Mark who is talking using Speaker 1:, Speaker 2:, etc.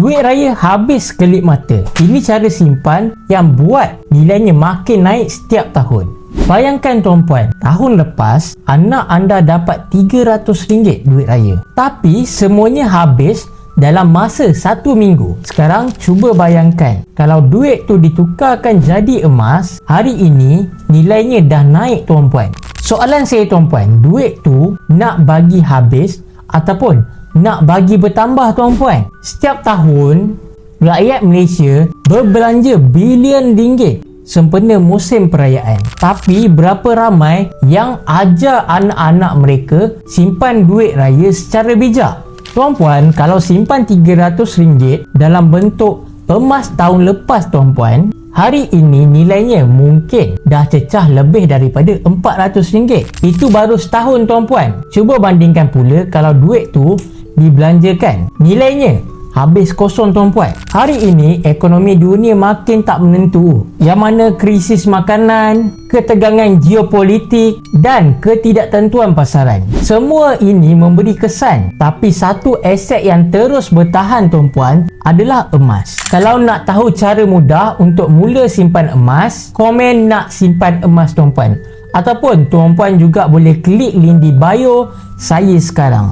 Speaker 1: Duit raya habis kelip mata. Ini cara simpan yang buat nilainya makin naik setiap tahun. Bayangkan tuan-puan, tahun lepas anak anda dapat RM300 duit raya. Tapi semuanya habis dalam masa 1 minggu. Sekarang cuba bayangkan, kalau duit tu ditukarkan jadi emas, hari ini nilainya dah naik tuan-puan. Soalan saya tuan-puan, duit tu nak bagi habis ataupun nak bagi bertambah tuan-puan? Setiap tahun, rakyat Malaysia berbelanja bilion ringgit sempena musim perayaan. Tapi berapa ramai yang ajar anak-anak mereka simpan duit raya secara bijak? Tuan-puan, kalau simpan RM300 dalam bentuk emas tahun lepas tuan-puan, hari ini nilainya mungkin dah cecah lebih daripada RM400. Itu baru setahun tuan-puan. Cuba bandingkan pula kalau duit tu dibelanjakan, nilainya habis kosong tuan-puan. Hari ini ekonomi dunia makin tak menentu, yang mana krisis makanan, ketegangan geopolitik dan ketidaktentuan pasaran. Semua ini memberi kesan, tapi satu aset yang terus bertahan tuan-puan adalah emas. Kalau nak tahu cara mudah untuk mula simpan emas, komen nak simpan emas tuan-puan, ataupun tuan-puan juga boleh klik link di bio saya sekarang.